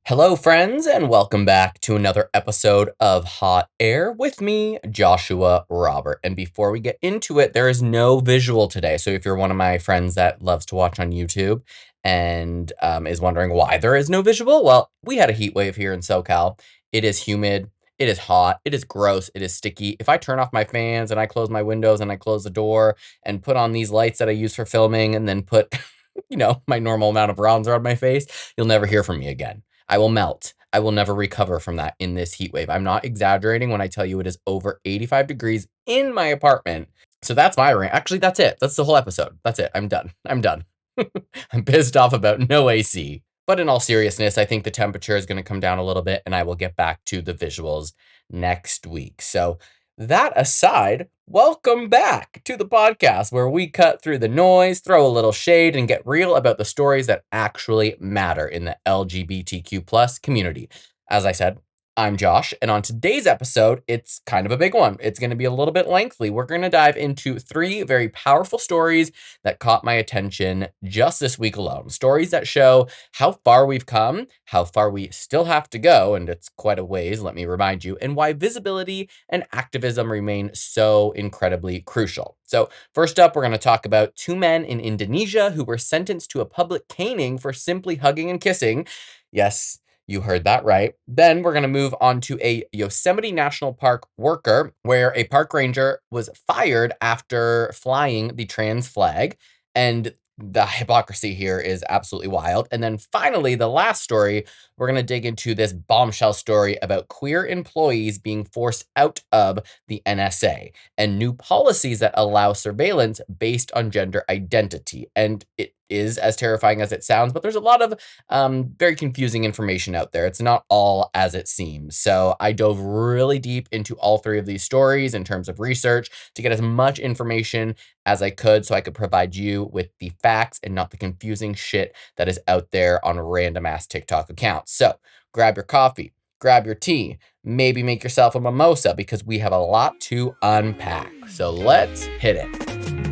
Hello, friends, and welcome back to another episode of Hot Air with me, Joshua Robert. And before we get into it, there is no visual today. So if you're one of my friends that loves to watch on YouTube and is wondering why there is no visual, well, we had a heat wave here in SoCal. It is humid. It is hot. It is gross. It is sticky. If I turn off my fans and I close my windows and I close the door and put on these lights that I use for filming and then put, my normal amount of bronzer on my face, you'll never hear from me again. I will melt. I will never recover from that in this heat wave. I'm not exaggerating when I tell you it is over 85 degrees in my apartment. So that's my rant. Actually, that's it. That's the whole episode. That's it. I'm done. I'm done. I'm pissed off about no AC. But in all seriousness, I think the temperature is going to come down a little bit and I will get back to the visuals next week. So that aside, welcome back to the podcast where we cut through the noise, throw a little shade, and get real about the stories that actually matter in the LGBTQ plus community. As I said, I'm Josh, and on today's episode, it's kind of a big one. It's going to be a little bit lengthy. We're going to dive into 3 very powerful stories that caught my attention just this week alone. Stories that show how far we've come, how far we still have to go, and it's quite a ways, let me remind you, and why visibility and activism remain so incredibly crucial. So first up, we're going to talk about 2 men in Indonesia who were sentenced to a public caning for simply hugging and kissing. Yes, you heard that right. Then we're going to move on to a Yosemite National Park worker where a park ranger was fired after flying the trans flag. And the hypocrisy here is absolutely wild. And then finally, the last story, we're going to dig into this bombshell story about queer employees being forced out of the NSA and new policies that allow surveillance based on gender identity. And it is as terrifying as it sounds, but there's a lot of very confusing information out there. It's not all as it seems. So I dove really deep into all 3 of these stories in terms of research to get as much information as I could so I could provide you with the facts and not the confusing shit that is out there on random ass TikTok accounts. So grab your coffee, grab your tea, maybe make yourself a mimosa because we have a lot to unpack. So let's hit it.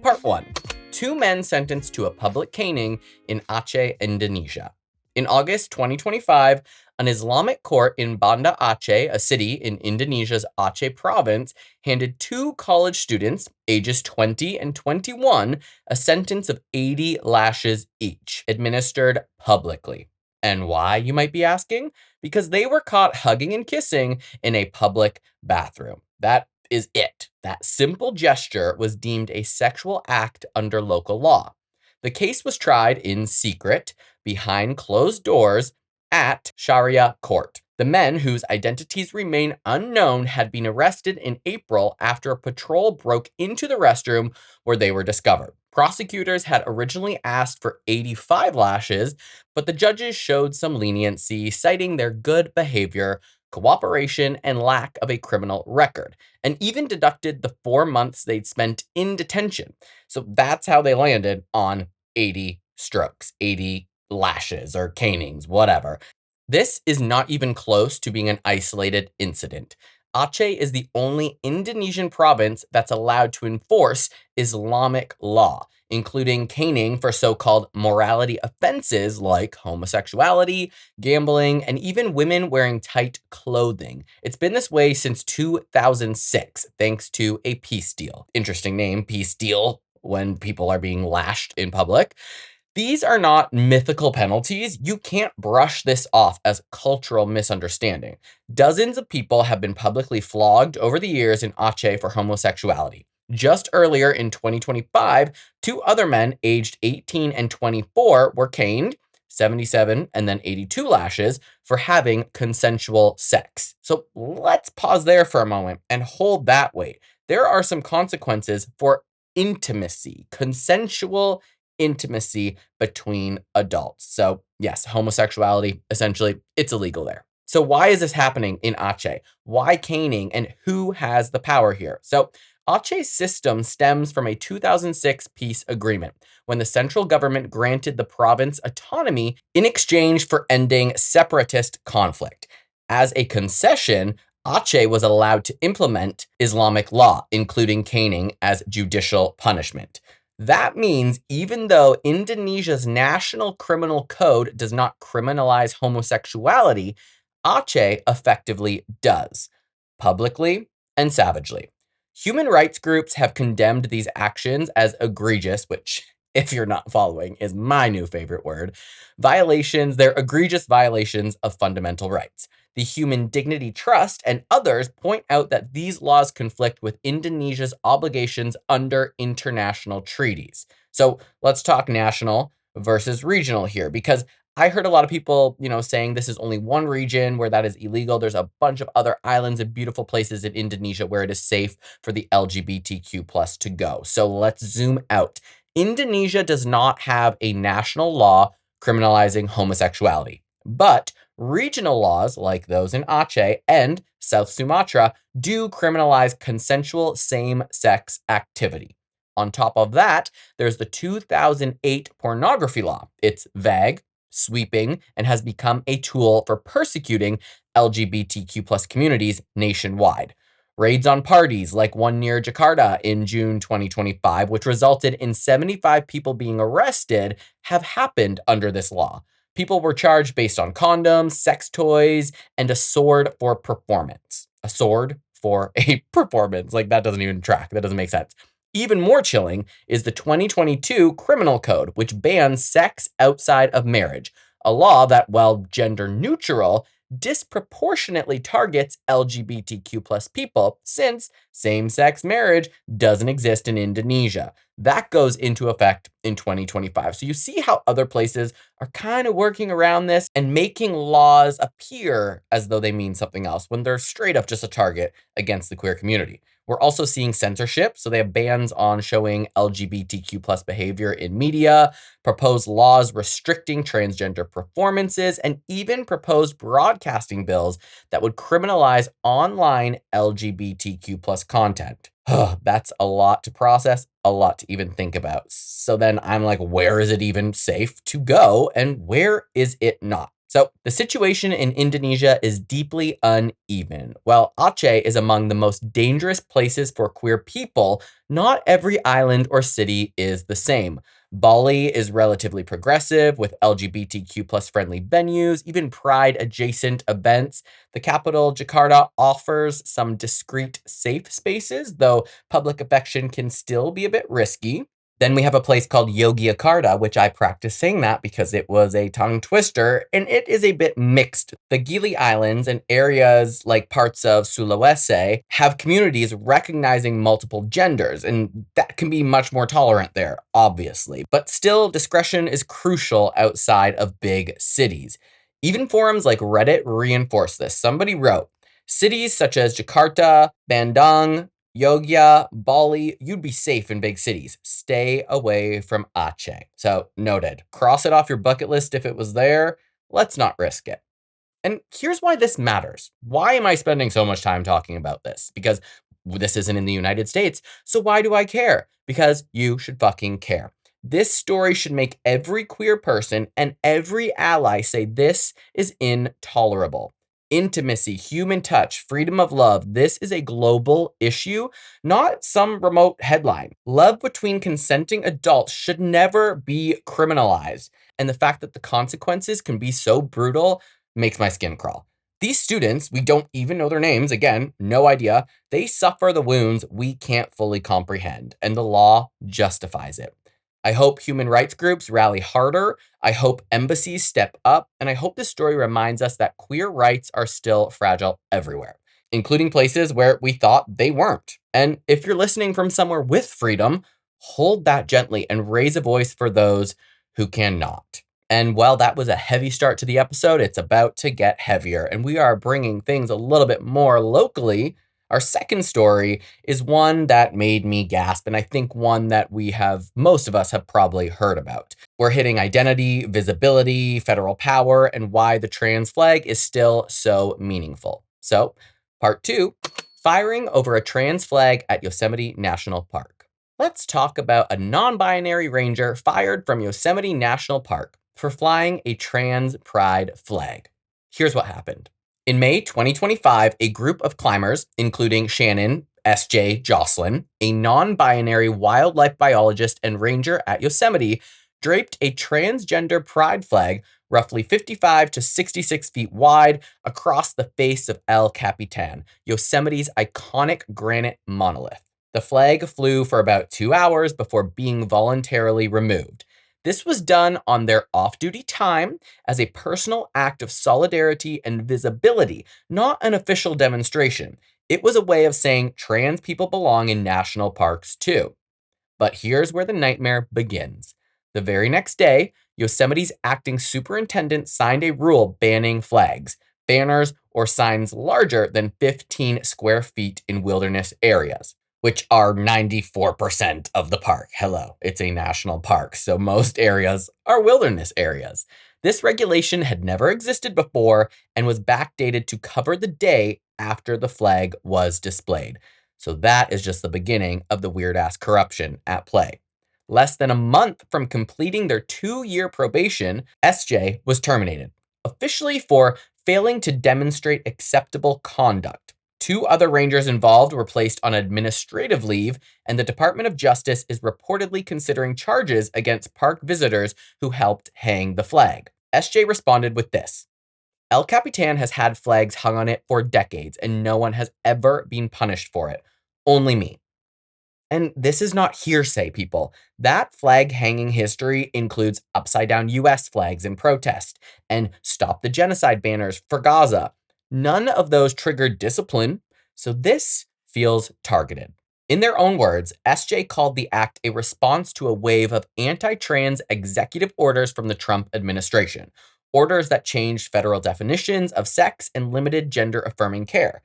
Part 1. 2 men sentenced to a public caning in Aceh, Indonesia. In August 2025, an Islamic court in Banda Aceh, a city in Indonesia's Aceh province, handed 2 college students, ages 20 and 21, a sentence of 80 lashes each, administered publicly. And why, you might be asking? Because they were caught hugging and kissing in a public bathroom. That is it. That simple gesture was deemed a sexual act under local law. The case was tried in secret, behind closed doors, at Sharia court. The men, whose identities remain unknown, had been arrested in April after a patrol broke into the restroom where they were discovered. Prosecutors had originally asked for 85 lashes, but the judges showed some leniency, citing their good behavior, cooperation, and lack of a criminal record, and even deducted the 4 months they'd spent in detention. So that's how they landed on 80 strokes, 80 lashes or canings, whatever. This is not even close to being an isolated incident. Aceh is the only Indonesian province that's allowed to enforce Islamic law, including caning for so-called morality offenses like homosexuality, gambling, and even women wearing tight clothing. It's been this way since 2006, thanks to a peace deal. Interesting name, peace deal, when people are being lashed in public. These are not mythical penalties. You can't brush this off as cultural misunderstanding. Dozens of people have been publicly flogged over the years in Aceh for homosexuality. Just earlier in 2025, 2 other men aged 18 and 24 were caned, 77 and then 82 lashes, for having consensual sex. So let's pause there for a moment and hold that weight. There are some consequences for intimacy, consensual intimacy between adults. So yes, homosexuality, essentially, it's illegal there. So why is this happening in Aceh? Why caning and who has the power here? So Aceh's system stems from a 2006 peace agreement when the central government granted the province autonomy in exchange for ending separatist conflict. As a concession, Aceh was allowed to implement Islamic law, including caning as judicial punishment. That means even though Indonesia's national criminal code does not criminalize homosexuality, Aceh effectively does, publicly and savagely. Human rights groups have condemned these actions as egregious, which, if you're not following, is my new favorite word. They're egregious violations of fundamental rights. The Human Dignity Trust and others point out that these laws conflict with Indonesia's obligations under international treaties. So let's talk national versus regional here, because I heard a lot of people, saying this is only one region where that is illegal. There's a bunch of other islands and beautiful places in Indonesia where it is safe for the LGBTQ plus to go. So let's zoom out. Indonesia does not have a national law criminalizing homosexuality, but regional laws like those in Aceh and South Sumatra do criminalize consensual same-sex activity. On top of that, there's the 2008 pornography law. It's vague, sweeping, and has become a tool for persecuting LGBTQ plus communities nationwide. Raids on parties, like one near Jakarta in June 2025, which resulted in 75 people being arrested, have happened under this law. People were charged based on condoms, sex toys, and a sword for performance. A sword for a performance. Like, that doesn't even track. That doesn't make sense. Even more chilling is the 2022 Criminal Code, which bans sex outside of marriage, a law that, while gender neutral, disproportionately targets LGBTQ plus people, since same-sex marriage doesn't exist in Indonesia. That goes into effect in 2025. So you see how other places are kind of working around this and making laws appear as though they mean something else when they're straight up just a target against the queer community. We're also seeing censorship. So they have bans on showing LGBTQ plus behavior in media, proposed laws restricting transgender performances, and even proposed broadcasting bills that would criminalize online LGBTQ plus content. That's a lot to process, a lot to even think about. So then I'm like, where is it even safe to go and where is it not? So the situation in Indonesia is deeply uneven. While Aceh is among the most dangerous places for queer people, not every island or city is the same. Bali is relatively progressive with LGBTQ plus friendly venues, even pride adjacent events. The capital, Jakarta, offers some discreet safe spaces, though public affection can still be a bit risky. Then we have a place called Yogyakarta, which I practiced saying that because it was a tongue twister, and it is a bit mixed. The Gili Islands and areas like parts of Sulawesi have communities recognizing multiple genders, and that can be much more tolerant there, obviously. But still, discretion is crucial outside of big cities. Even forums like Reddit reinforce this. Somebody wrote, cities such as Jakarta, Bandung, Yogya, Bali, you'd be safe in big cities. Stay away from Aceh. So, noted. Cross it off your bucket list if it was there. Let's not risk it. And here's why this matters. Why am I spending so much time talking about this? Because this isn't in the United States. So why do I care? Because you should fucking care. This story should make every queer person and every ally say this is intolerable. Intimacy, human touch, freedom of love. This is a global issue, not some remote headline. Love between consenting adults should never be criminalized. And the fact that the consequences can be so brutal makes my skin crawl. These students, we don't even know their names, again, no idea, they suffer the wounds we can't fully comprehend, and the law justifies it. I hope human rights groups rally harder. I hope embassies step up. And I hope this story reminds us that queer rights are still fragile everywhere, including places where we thought they weren't. And if you're listening from somewhere with freedom, hold that gently and raise a voice for those who cannot. And while that was a heavy start to the episode, it's about to get heavier. And we are bringing things a little bit more locally. Our second story is one that made me gasp, and I think one that most of us have probably heard about. We're hitting identity, visibility, federal power, and why the trans flag is still so meaningful. So, part 2, firing over a trans flag at Yosemite National Park. Let's talk about a non-binary ranger fired from Yosemite National Park for flying a trans pride flag. Here's what happened. In May 2025, a group of climbers, including Shannon S.J. Jocelyn, a non-binary wildlife biologist and ranger at Yosemite, draped a transgender pride flag roughly 55 to 66 feet wide across the face of El Capitan, Yosemite's iconic granite monolith. The flag flew for about 2 hours before being voluntarily removed. This was done on their off-duty time as a personal act of solidarity and visibility, not an official demonstration. It was a way of saying trans people belong in national parks too. But here's where the nightmare begins. The very next day, Yosemite's acting superintendent signed a rule banning flags, banners, or signs larger than 15 square feet in wilderness areas, which are 94% of the park. Hello, it's a national park, so most areas are wilderness areas. This regulation had never existed before and was backdated to cover the day after the flag was displayed. So that is just the beginning of the weird-ass corruption at play. Less than a month from completing their 2-year probation, SJ was terminated, officially for failing to demonstrate acceptable conduct. 2 other rangers involved were placed on administrative leave, and the Department of Justice is reportedly considering charges against park visitors who helped hang the flag. SJ responded with this: El Capitan has had flags hung on it for decades, and no one has ever been punished for it. Only me. And this is not hearsay, people. That flag hanging history includes upside down US flags in protest and stop the genocide banners for Gaza. None of those triggered discipline, so this feels targeted. In their own words, SJ called the act a response to a wave of anti-trans executive orders from the Trump administration, orders that changed federal definitions of sex and limited gender-affirming care.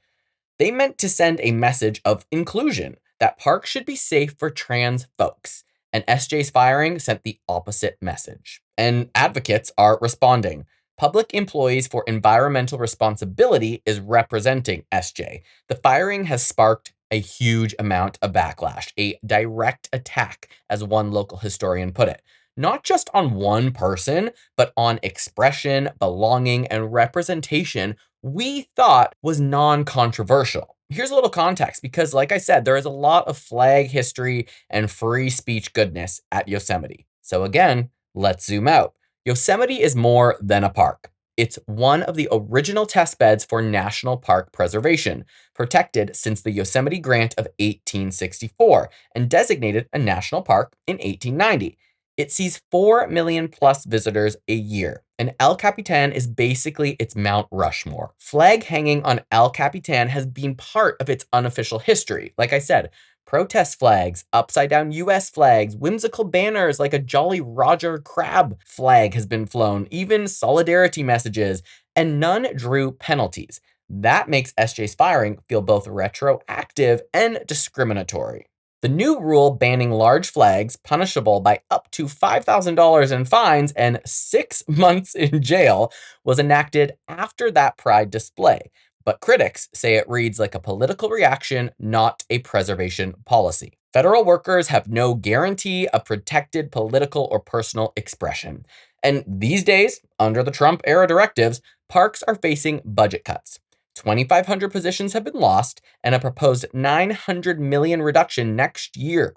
They meant to send a message of inclusion, that parks should be safe for trans folks. And SJ's firing sent the opposite message. And advocates are responding. Public Employees for Environmental Responsibility is representing SJ. The firing has sparked a huge amount of backlash, a direct attack, as one local historian put it. Not just on one person, but on expression, belonging, and representation we thought was non-controversial. Here's a little context because, like I said, there is a lot of flag history and free speech goodness at Yosemite. So again, let's zoom out. Yosemite is more than a park. It's one of the original test beds for national park preservation, protected since the Yosemite Grant of 1864 and designated a national park in 1890. It sees 4 million plus visitors a year, and El Capitan is basically its Mount Rushmore. Flag hanging on El Capitan has been part of its unofficial history. Like I said, protest flags, upside down US flags, whimsical banners like a Jolly Roger crab flag has been flown, even solidarity messages, and none drew penalties. That makes SJ's firing feel both retroactive and discriminatory. The new rule banning large flags, punishable by up to $5,000 in fines and 6 months in jail, was enacted after that Pride display. But critics say it reads like a political reaction, not a preservation policy. Federal workers have no guarantee of protected political or personal expression. And these days, under the Trump era directives, parks are facing budget cuts. 2,500 positions have been lost, and a proposed $900 million reduction next year.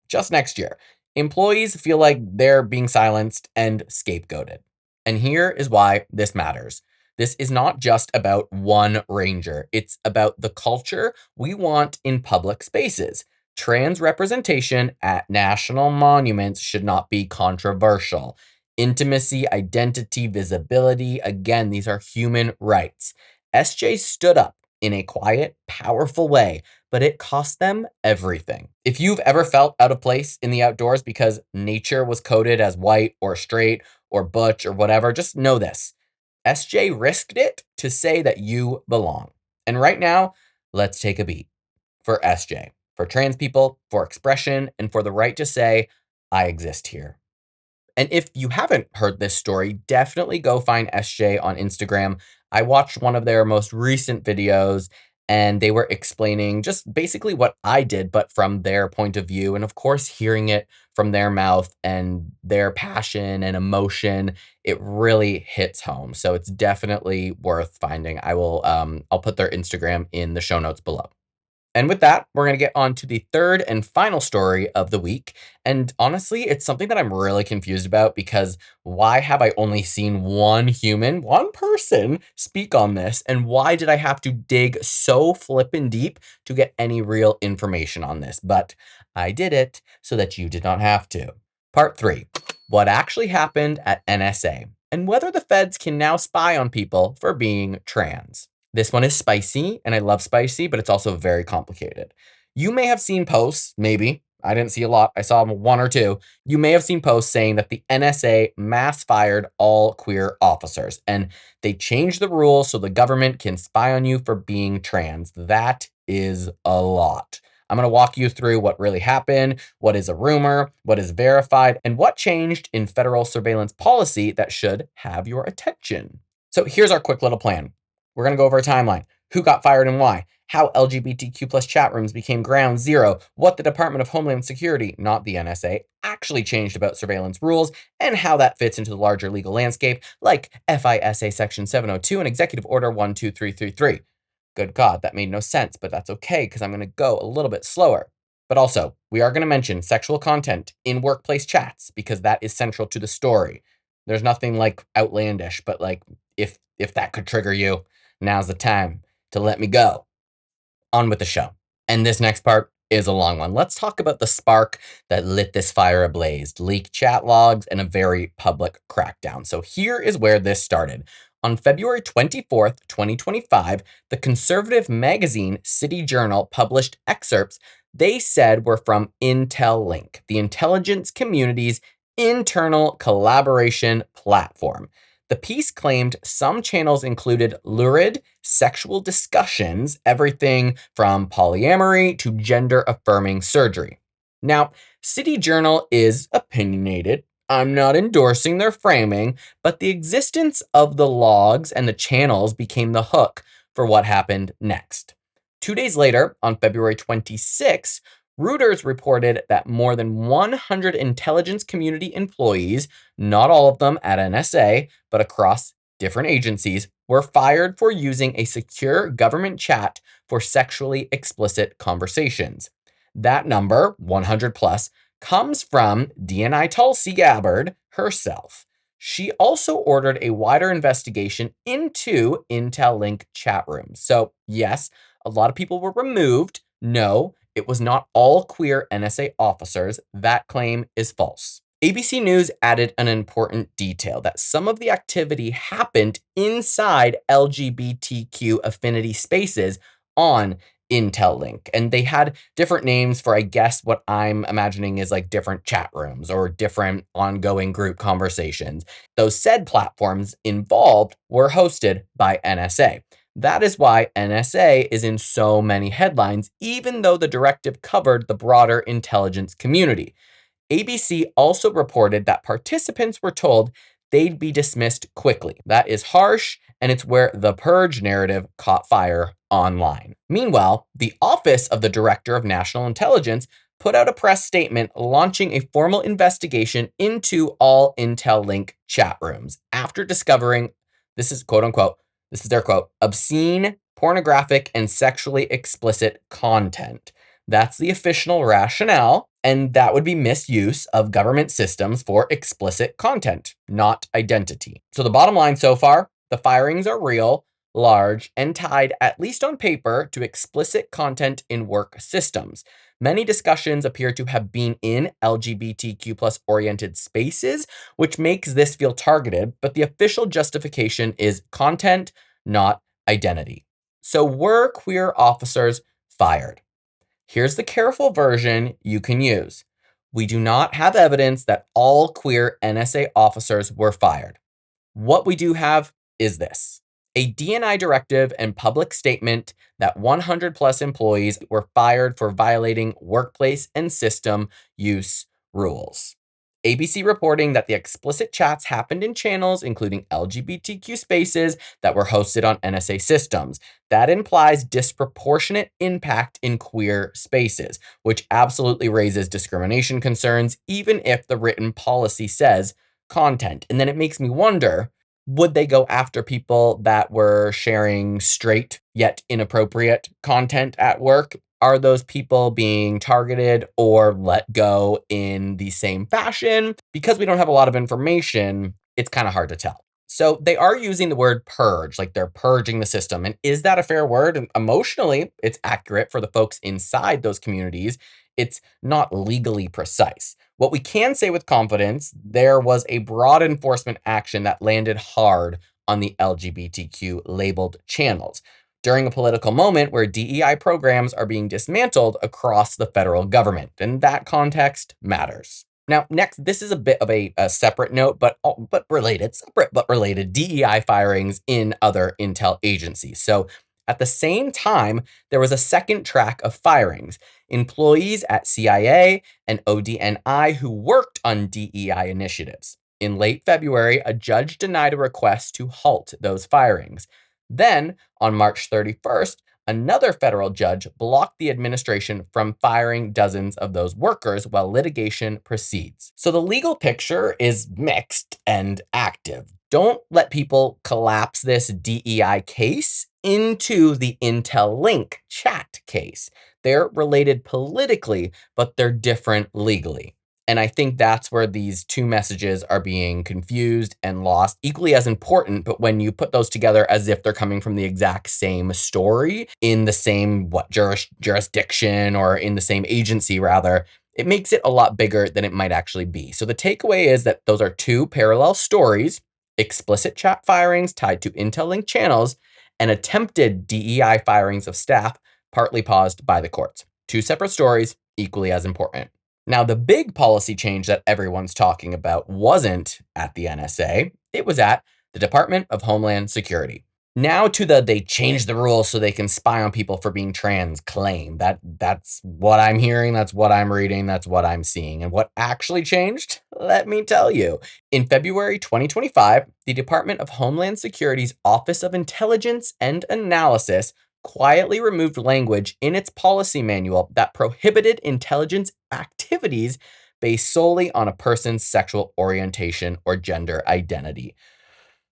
Just next year. Employees feel like they're being silenced and scapegoated. And here is why this matters. This is not just about one ranger. It's about the culture we want in public spaces. Trans representation at national monuments should not be controversial. Intimacy, identity, visibility, again, these are human rights. SJ stood up in a quiet, powerful way, but it cost them everything. If you've ever felt out of place in the outdoors because nature was coded as white or straight or butch or whatever, just know this. SJ risked it to say that you belong. And right now, let's take a beat for SJ, for trans people, for expression, and for the right to say, I exist here. And if you haven't heard this story, definitely go find SJ on Instagram. I watched one of their most recent videos and they were explaining just basically what I did, but from their point of view. And of course, hearing it from their mouth and their passion and emotion, it really hits home. So it's definitely worth finding. I'll put their Instagram in the show notes below. And with that, we're going to get on to the third and final story of the week. And honestly, it's something that I'm really confused about because why have I only seen one person speak on this? And why did I have to dig so flippin' deep to get any real information on this? But I did it so that you did not have to. Part 3. What actually happened at NSA and whether the feds can now spy on people for being trans. This one is spicy, and I love spicy, but it's also very complicated. You may have seen posts, maybe. I didn't see a lot. I saw one or two. You may have seen posts saying that the NSA mass fired all queer officers, and they changed the rules so the government can spy on you for being trans. That is a lot. I'm going to walk you through what really happened, what is a rumor, what is verified, and what changed in federal surveillance policy that should have your attention. So here's our quick little plan. We're going to go over a timeline. Who got fired and why? How LGBTQ plus chat rooms became ground zero. What the Department of Homeland Security, not the NSA, actually changed about surveillance rules. And how that fits into the larger legal landscape, like FISA Section 702 and Executive Order 12333. Good God, that made no sense, but that's okay because I'm going to go a little bit slower. But also, we are going to mention sexual content in workplace chats because that is central to the story. There's nothing like outlandish, but like if that could trigger you, now's the time to let me go. On with the show. And this next part is a long one. Let's talk about the spark that lit this fire ablaze, leaked chat logs, and a very public crackdown. So here is where this started. On February 24th, 2025, the conservative magazine City Journal published excerpts they said were from Intel Link, the intelligence community's internal collaboration platform. The piece claimed some channels included lurid sexual discussions, everything from polyamory to gender affirming surgery. Now, City Journal is opinionated. I'm not endorsing their framing, but the existence of the logs and the channels became the hook for what happened next. 2 days later, on February 26, Reuters reported that more than 100 intelligence community employees, not all of them at NSA, but across different agencies, were fired for using a secure government chat for sexually explicit conversations. That number, 100 plus, comes from DNI Tulsi Gabbard herself. She also ordered a wider investigation into Intel Link chat rooms. So, yes, a lot of people were removed. No, it was not all queer NSA officers. That claim is false. ABC News added an important detail that some of the activity happened inside LGBTQ affinity spaces on Intel Link. And they had different names for, I guess, what I'm imagining is like different chat rooms or different ongoing group conversations. Those said platforms involved were hosted by NSA. That is why NSA is in so many headlines, even though the directive covered the broader intelligence community. ABC also reported that participants were told they'd be dismissed quickly. That is harsh, and it's where the purge narrative caught fire online. Meanwhile, the Office of the Director of National Intelligence put out a press statement launching a formal investigation into all Intel Link chat rooms after discovering, this is quote unquote, this is their quote, obscene, pornographic, and sexually explicit content. That's the official rationale, and that would be misuse of government systems for explicit content, not identity. So the bottom line so far, the firings are real, large, and tied, at least on paper, to explicit content in work systems. Many discussions appear to have been in LGBTQ plus oriented spaces, which makes this feel targeted, but the official justification is content, not identity. So were queer officers fired? Here's the careful version you can use. We do not have evidence that all queer NSA officers were fired. What we do have is this: a DNI directive and public statement that 100 plus employees were fired for violating workplace and system use rules. ABC reporting that the explicit chats happened in channels including LGBTQ spaces that were hosted on NSA systems. That implies disproportionate impact in queer spaces, which absolutely raises discrimination concerns, even if the written policy says content. And then it makes me wonder, would they go after people that were sharing straight yet inappropriate content at work? Are those people being targeted or let go in the same fashion? Because we don't have a lot of information, it's kind of hard to tell. So they are using the word purge, like they're purging the system. And is that a fair word? And emotionally, it's accurate for the folks inside those communities. It's not legally precise. What we can say with confidence, there was a broad enforcement action that landed hard on the LGBTQ labeled channels during a political moment where DEI programs are being dismantled across the federal government, and that context matters. Now, next, this is a bit of a separate note, but related, separate but related DEI firings in other intel agencies. So, at the same time, there was a second track of firings. Employees at CIA and ODNI who worked on DEI initiatives. In late February, a judge denied a request to halt those firings. Then, on March 31st, another federal judge blocked the administration from firing dozens of those workers while litigation proceeds. So the legal picture is mixed and active. Don't let people collapse this DEI case into the Intel Link chat case. They're related politically, but they're different legally. And I think that's where these two messages are being confused and lost, equally as important. But when you put those together as if they're coming from the exact same story in the same jurisdiction or in the same agency, rather, it makes it a lot bigger than it might actually be. So the takeaway is that those are two parallel stories: explicit chat firings tied to Intel Link channels and attempted DEI firings of staff, partly paused by the courts. Two separate stories, equally as important. Now, the big policy change that everyone's talking about wasn't at the NSA, it was at the Department of Homeland Security. Now to the they changed the rules so they can spy on people for being trans claim. That's what I'm hearing, that's what I'm reading, that's what I'm seeing. And what actually changed? Let me tell you. In February 2025, the Department of Homeland Security's Office of Intelligence and Analysis quietly removed language in its policy manual that prohibited intelligence activities based solely on a person's sexual orientation or gender identity.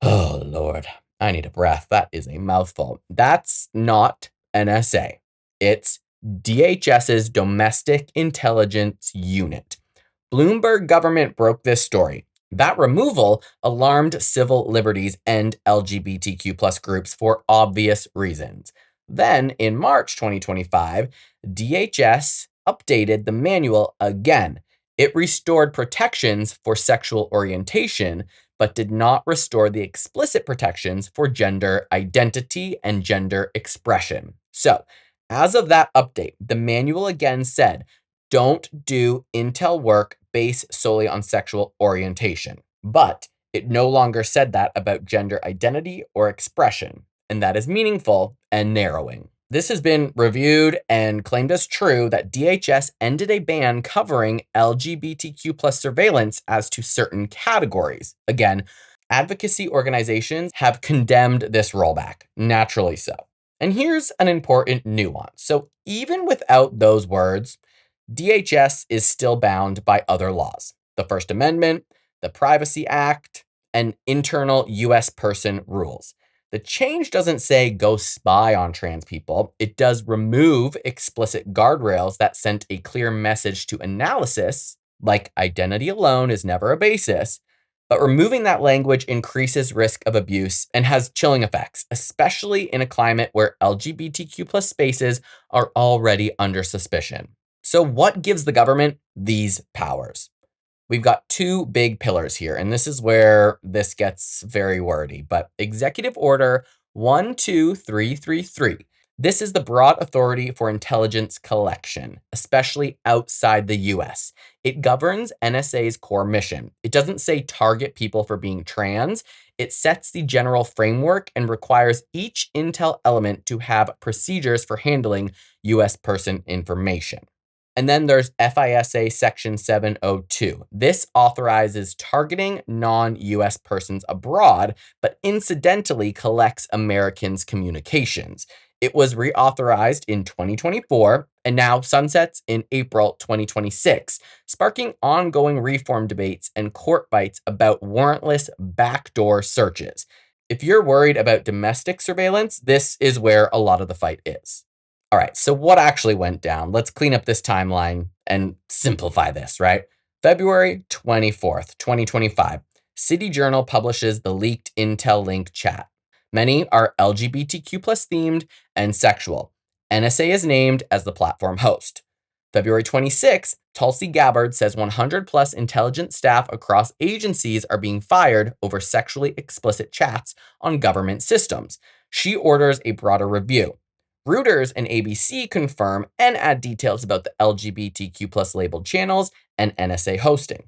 Oh, Lord, I need a breath. That is a mouthful. That's not NSA. It's DHS's Domestic Intelligence Unit. Bloomberg government broke this story. That removal alarmed civil liberties and LGBTQ plus groups for obvious reasons. Then, in March 2025, DHS updated the manual again. It restored protections for sexual orientation, but did not restore the explicit protections for gender identity and gender expression. So, as of that update, the manual again said, don't do intel work based solely on sexual orientation. But it no longer said that about gender identity or expression, and that is meaningful and narrowing. This has been reviewed and claimed as true that DHS ended a ban covering LGBTQ plus surveillance as to certain categories. Again, advocacy organizations have condemned this rollback, naturally so. And here's an important nuance. So even without those words, DHS is still bound by other laws: the First Amendment, the Privacy Act, and internal US person rules. The change doesn't say go spy on trans people. It does remove explicit guardrails that sent a clear message to analysis, like identity alone is never a basis. But removing that language increases risk of abuse and has chilling effects, especially in a climate where LGBTQ plus spaces are already under suspicion. So what gives the government these powers? We've got two big pillars here, and this is where this gets very wordy, but Executive Order 12333. This is the broad authority for intelligence collection, especially outside the US. It governs NSA's core mission. It doesn't say target people for being trans. It sets the general framework and requires each intel element to have procedures for handling US person information. And then there's FISA Section 702. This authorizes targeting non-US persons abroad, but incidentally collects Americans' communications. It was reauthorized in 2024 and now sunsets in April 2026, sparking ongoing reform debates and court fights about warrantless backdoor searches. If you're worried about domestic surveillance, this is where a lot of the fight is. All right, so what actually went down? Let's clean up this timeline and simplify this, right? February 24th, 2025, City Journal publishes the leaked Intel link chat. Many are LGBTQ plus themed and sexual. NSA is named as the platform host. February 26th, Tulsi Gabbard says 100 plus intelligence staff across agencies are being fired over sexually explicit chats on government systems. She orders a broader review. Reuters and ABC confirm and add details about the LGBTQ plus labeled channels and NSA hosting.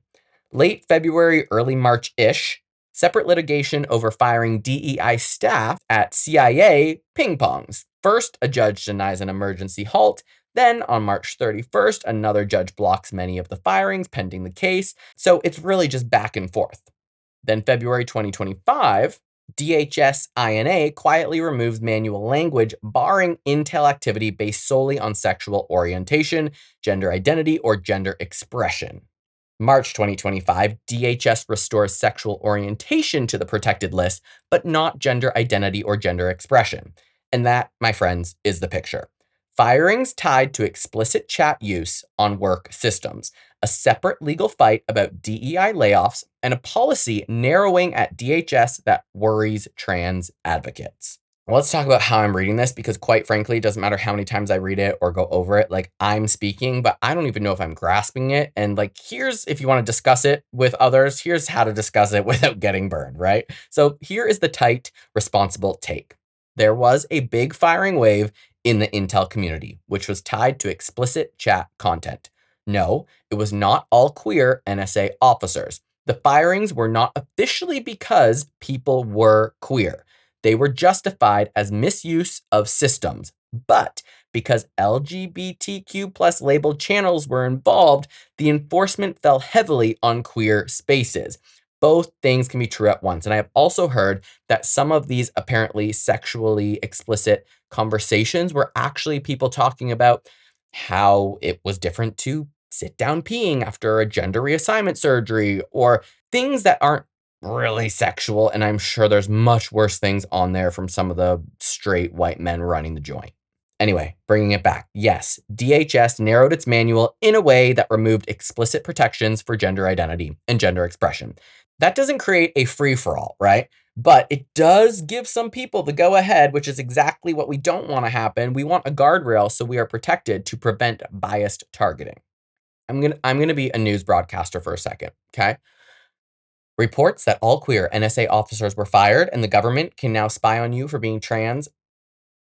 Late February, early March-ish, separate litigation over firing DEI staff at CIA ping-pongs. First, a judge denies an emergency halt. Then, on March 31st, another judge blocks many of the firings pending the case. So it's really just back and forth. Then February 2025, DHS INA quietly removes manual language barring Intel activity based solely on sexual orientation, gender identity, or gender expression. March 2025, DHS restores sexual orientation to the protected list, but not gender identity or gender expression. And that, my friends, is the picture. Firings tied to explicit chat use on work systems, a separate legal fight about DEI layoffs, and a policy narrowing at DHS that worries trans advocates. Well, let's talk about how I'm reading this because, quite frankly, it doesn't matter how many times I read it or go over it. Like, I'm speaking, but I don't even know if I'm grasping it. And, like, here's, if you want to discuss it with others, here's how to discuss it without getting burned, right? So here is the tight, responsible take. There was a big firing wave in the Intel community, which was tied to explicit chat content. No, it was not all queer NSA officers. The firings were not officially because people were queer. They were justified as misuse of systems. But because LGBTQ plus labeled channels were involved, the enforcement fell heavily on queer spaces. Both things can be true at once. And I have also heard that some of these apparently sexually explicit conversations were actually people talking about how it was different to sit down peeing after a gender reassignment surgery or things that aren't really sexual. And I'm sure there's much worse things on there from some of the straight white men running the joint. Anyway, bringing it back. Yes, DHS narrowed its manual in a way that removed explicit protections for gender identity and gender expression. That doesn't create a free-for-all, right? But it does give some people the go-ahead, which is exactly what we don't want to happen. We want a guardrail so we are protected to prevent biased targeting. I'm gonna be a news broadcaster for a second, okay? Reports that all queer NSA officers were fired and the government can now spy on you for being trans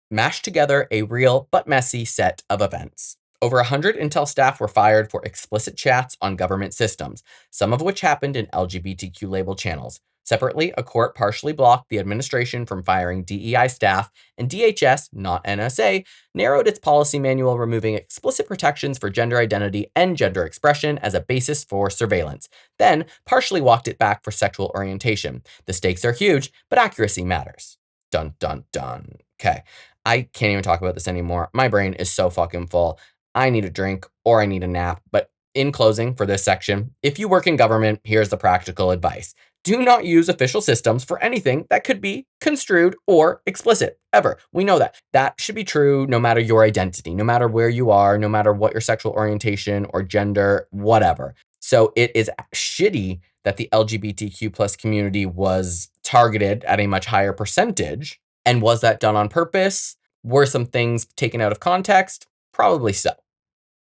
mashed together a real but messy set of events. Over 100 Intel staff were fired for explicit chats on government systems, some of which happened in LGBTQ label channels. Separately, a court partially blocked the administration from firing DEI staff, and DHS, not NSA, narrowed its policy manual, removing explicit protections for gender identity and gender expression as a basis for surveillance, then partially walked it back for sexual orientation. The stakes are huge, but accuracy matters. Dun, dun, dun. Okay. I can't even talk about this anymore. My brain is so fucking full. I need a drink or I need a nap. But in closing for this section, if you work in government, here's the practical advice. Do not use official systems for anything that could be construed or explicit, ever. We know that. That should be true no matter your identity, no matter where you are, no matter what your sexual orientation or gender, whatever. So it is shitty that the LGBTQ plus community was targeted at a much higher percentage. And was that done on purpose? Were some things taken out of context? Probably so.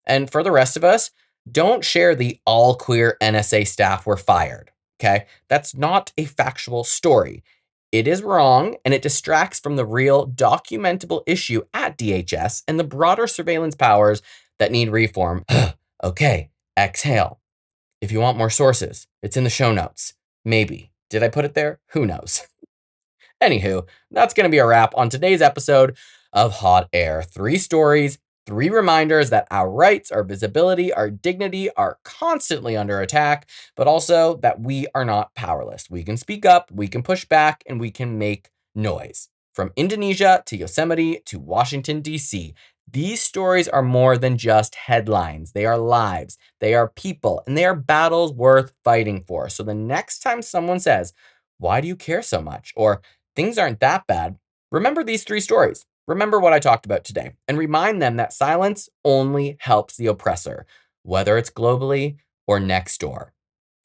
And for the rest of us, don't share the all queer NSA staff were fired, okay? That's not a factual story. It is wrong, and it distracts from the real documentable issue at DHS and the broader surveillance powers that need reform. Okay, exhale. If you want more sources, it's in the show notes. Maybe. Did I put it there? Who knows? Anywho, that's going to be a wrap on today's episode of Hot Air. 3 stories, 3 reminders that our rights, our visibility, our dignity are constantly under attack, but also that we are not powerless. We can speak up, we can push back, and we can make noise. From Indonesia to Yosemite to Washington, D.C., these stories are more than just headlines. They are lives, they are people, and they are battles worth fighting for. So the next time someone says, "Why do you care so much?" or "Things aren't that bad," remember these 3 stories. Remember what I talked about today, and remind them that silence only helps the oppressor, whether it's globally or next door.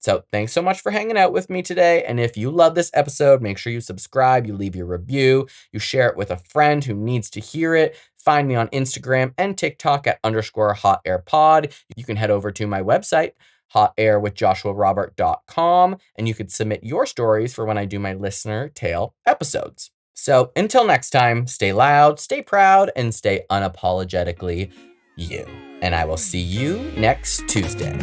So thanks so much for hanging out with me today. And if you love this episode, make sure you subscribe, you leave your review, you share it with a friend who needs to hear it. Find me on Instagram and TikTok at _hotairpod. You can head over to my website, hotairwithjoshuarobert.com, and you could submit your stories for when I do my listener tale episodes. So until next time, stay loud, stay proud, and stay unapologetically you. And I will see you next Tuesday.